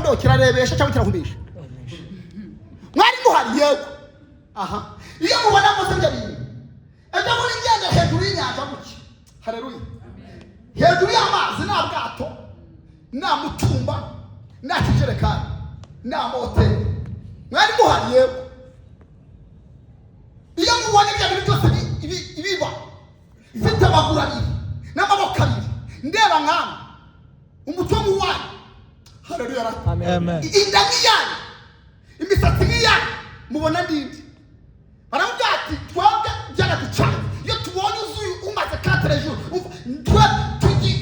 icyondo kirarebesha cyangwa kirahumisha mwari muhari yego aha iyo mubona mose byari ejo muri ngenda hejuru y'inyanja guki haleluya hejuru y'amazi nta bwato nta mutumba nta kijerekani nta moteri mwari muhari yego iyo mubona ibyo bintu byose ibiba ifite amaguru abiri n'amaboko abiri ndeba nk'amwe umutwe w'uwanyu haleluya amen inda nk'iyanyu imisatsi nk'iyanyu mubona ndindi baravuga ati twebwe byaraducanye iyo tubonye uzuye umaze 4 jours twe tugi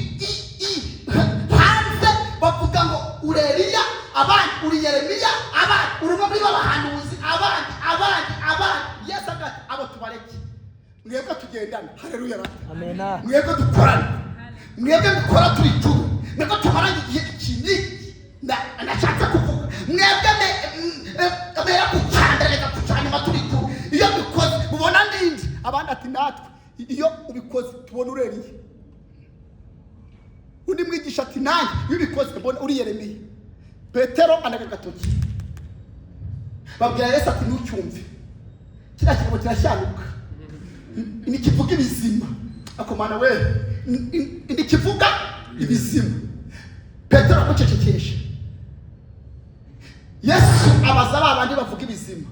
hanze bavuga ngo ureliya abandi uri Yeremiya abandi uri muri babahanuzi abandi Yesu agati abo tubareke mwebwe tugendana haleluya amen mwebwe dukorana mwebwe dukora turi turu mwebwe tumaranye igihe kinini ndashaka kuvuga mwebwe mera kucandaleka kucanyuma turi turu iyo bikoze mubona ndindi abandi ati natwe iyo ubikoze tubona ureriye undi mwigisha ati nanjye iyo ubikoze mbona uri Yeremiya Petero anaga gatoki babwira Yesu ati ntucyumve kira kigo kirashyanuka ini kivuga ibizima akomana we ini kivuga ibizima Petero amucecekesha Yesu abaza abandi bavuga ibizima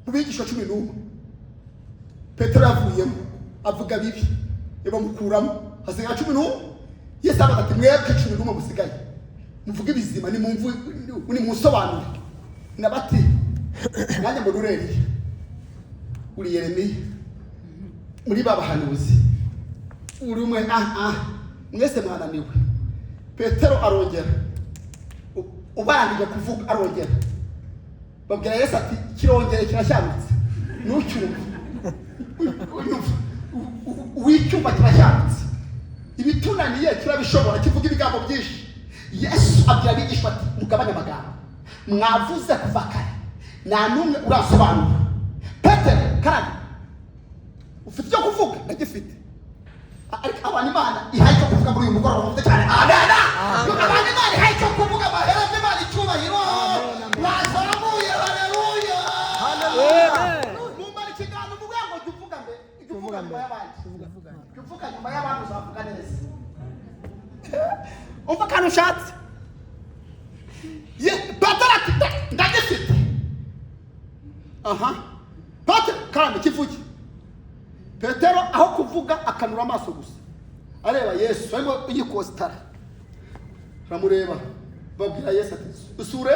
mu bigisho 11 Petero yavuyemo avuga bibi yabamukuramo hasigaye 11 Yesu abaza ati mwebwe 11 musigaye muvuga ibizima ni mumvu ni musobanure nabati nanjye ngo ureriye uri Yeremiya muri babahanuzi uri umwe mwese mwananiwe Petero arongera ubarangije kuvuga arongera babwira Yesu ati kirongere kirashyamutse nucyumva wicyumva kirashyamutse ibitunaniye kirabishobora kivuga ibigambo byinshi Yesu abwira abigishwa ati mugabanye amagambo mwavuze kuva kare nta numwe urasobanura Petero karani ufite icyo kuvuga ndagifite ariko abantu Imana ihaye cyo kuvuga muri uyu mugoroba mufite cyane amen abantu Imana ihaye cyo kuvuga bahereze Imana icyubahiro bazamuye haleluya mumara ikiganiro muvuga ngo tuvuga mbe tuvuga nyuma y'abandi tuvuga nyuma y'abandi uzavuga neza umva kantu ushatse Petero ati ndagifite Petero kandi kivuge Petero aho kuvuga akanura amaso gusa areba Yesu arimo yikostara ramureba babwira Yesu ati usure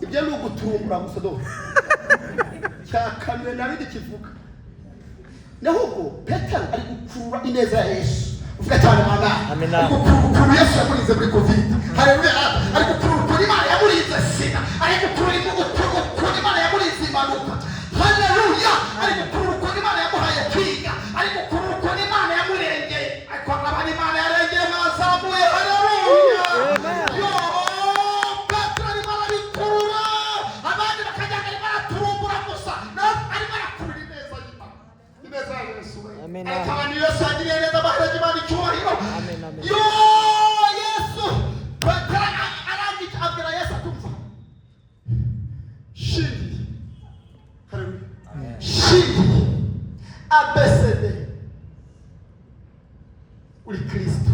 ibyo ni ugutumbura gusa do cyakamye nabindi kivuga nahubwo Petero ari gukurura ineza ya Yesu uvuga cyane amen kuko Yesu yamurinze muri covid haleluya ariko kuri Imana yamurinze sida ariko kuri Imana yamurinze impanuka haleluya ariko kuri Imana yamuhaye kwiga ariko kuri Imana yamurengeye ariko abandi Imana yarengeye mazamuye haleluya yo Petero ari barabikurura abandi bakajyana baraturumbura gusa ariko arakurura ineza y'Imana ineza ya Yesu amen kandi Yesu agiriye neza baheraje Imana icyubahiro yo Yesu Petero arangije abwira Yesu atumva shindi haleluya shindi ABCD uri Kristo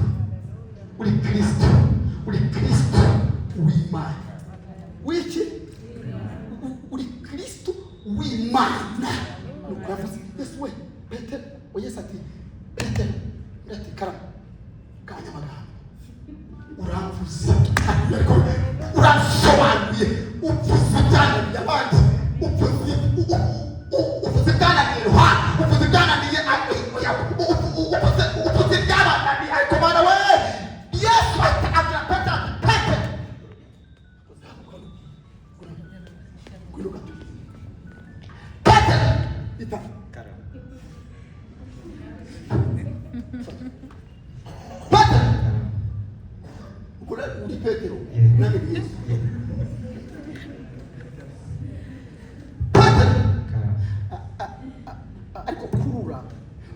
w'Imana wiki uri Kristo w'Imana nukavuze Yesu we Petero Yesu ati Petero ati karama kanyamaga uramvuze urasobanuye uvuze cyane abandi uvuze cyane ruhande uvuze cyane uvuze cyane ariko bana we Yesu agira Petero ita karama uri Petero nage Yesu ariko kurura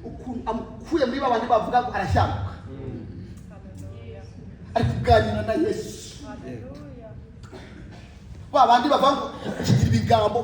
ukuntu amukuye muri babandi bavuga ngo arashyamuka ari kuganira na Yesu. Ba bandi bavanga ibigambo